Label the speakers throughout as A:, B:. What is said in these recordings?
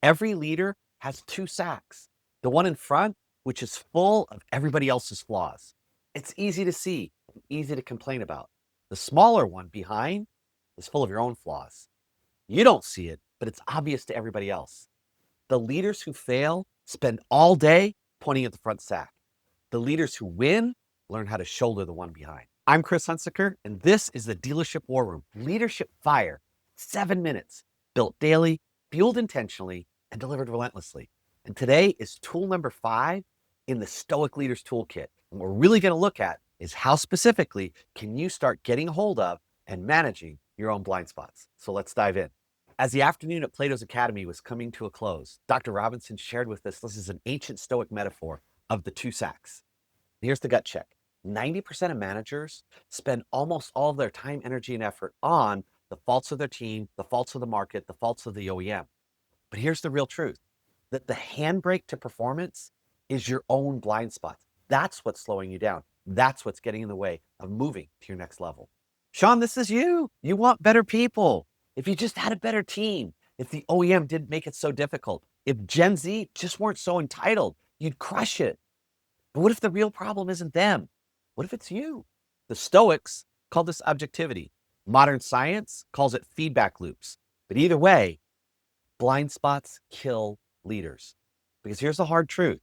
A: Every leader has two sacks. The one in front, which is full of everybody else's flaws. It's easy to see, easy to complain about. The smaller one behind is full of your own flaws. You don't see it, but it's obvious to everybody else. The leaders who fail spend all day pointing at the front sack. The leaders who win learn how to shoulder the one behind. I'm Chris Hunsicker, and this is the Dealership War Room. Leadership Fire, 7 minutes, built daily, fueled intentionally, and delivered relentlessly. And today is tool number 5 in the Stoic Leaders Toolkit. And what we're really going to look at is how specifically can you start getting a hold of and managing your own blind spots. So let's dive in. As the afternoon at Plato's Academy was coming to a close, Dr. Robertson shared with us this is an ancient Stoic metaphor of the two sacks. Here's the gut check. 90% of managers spend almost all of their time, energy, and effort on the faults of their team, the faults of the market, the faults of the OEM. But here's the real truth, that the handbrake to performance is your own blind spots. That's what's slowing you down. That's what's getting in the way of moving to your next level. Sean, this is you. You want better people. If you just had a better team, if the OEM didn't make it so difficult, if Gen Z just weren't so entitled, you'd crush it. But what if the real problem isn't them? What if it's you? The Stoics call this objectivity. Modern science calls it feedback loops. But either way, blind spots kill leaders. Because here's the hard truth.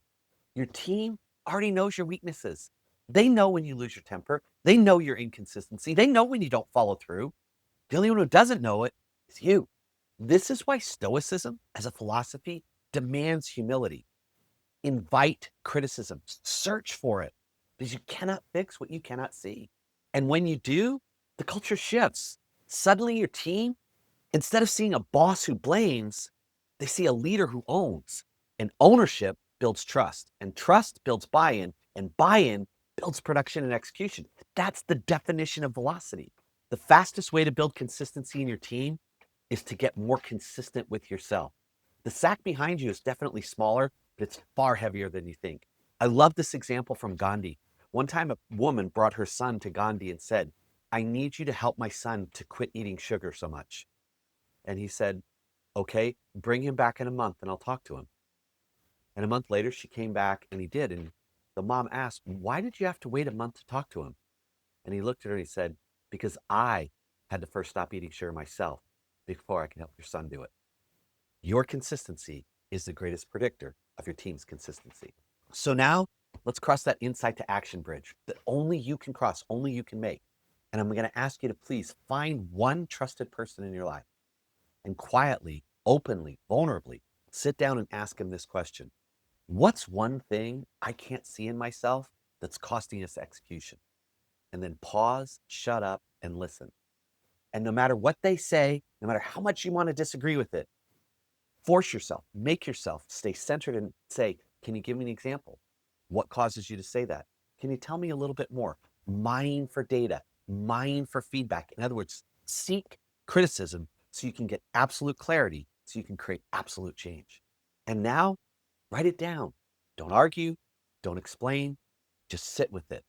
A: Your team already knows your weaknesses. They know when you lose your temper. They know your inconsistency. They know when you don't follow through. The only one who doesn't know it is you. This is why Stoicism as a philosophy demands humility. Invite criticism, search for it, because you cannot fix what you cannot see. And when you do, the culture shifts. Suddenly your team, instead of seeing a boss who blames, they see a leader who owns. And ownership builds trust, and trust builds buy-in, and buy-in builds production and execution. That's the definition of velocity. The fastest way to build consistency in your team is to get more consistent with yourself. The sack behind you is definitely smaller, but it's far heavier than you think. I love this example from Gandhi. One time a woman brought her son to Gandhi and said, "I need you to help my son to quit eating sugar so much." And he said, "Okay, bring him back in a month and I'll talk to him." And a month later, she came back and he did. And the mom asked, "Why did you have to wait a month to talk to him?" And he looked at her and he said, "Because I had to first stop eating sugar myself before I can help your son do it." Your consistency is the greatest predictor of your team's consistency. So now let's cross that insight to action bridge that only you can cross, only you can make. And I'm going to ask you to please find one trusted person in your life and quietly, openly, vulnerably sit down and ask him this question. What's one thing I can't see in myself that's costing us execution? And then pause, shut up, and listen. And no matter what they say, no matter how much you want to disagree with it, force yourself, make yourself stay centered and say, can you give me an example? What causes you to say that? Can you tell me a little bit more? Mine for data, mine for feedback. In other words, seek criticism so you can get absolute clarity, so you can create absolute change. And now, write it down. Don't argue, don't explain, just sit with it.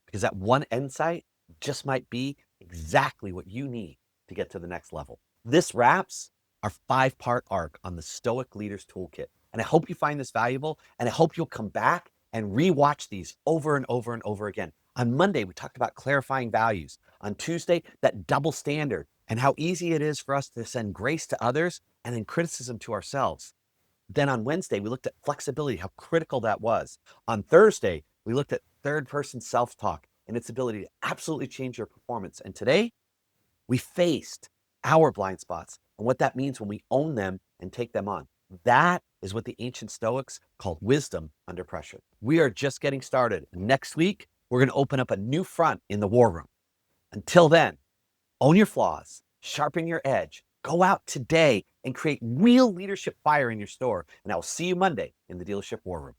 A: Because that one insight just might be exactly what you need to get to the next level. This wraps our 5-part arc on the Stoic Leaders Toolkit. And I hope you find this valuable, and I hope you'll come back and rewatch these over and over and over again. On Monday, we talked about clarifying values. On Tuesday, that double standard and how easy it is for us to send grace to others and then criticism to ourselves. Then on Wednesday, we looked at flexibility, how critical that was. On Thursday, we looked at third-person self-talk and its ability to absolutely change your performance. And today, we faced our blind spots and what that means when we own them and take them on. That is what the ancient Stoics called wisdom under pressure. We are just getting started. Next week, we're going to open up a new front in the war room. Until then, own your flaws, sharpen your edge, go out today and create real leadership fire in your store. And I will see you Monday in the Dealership War Room.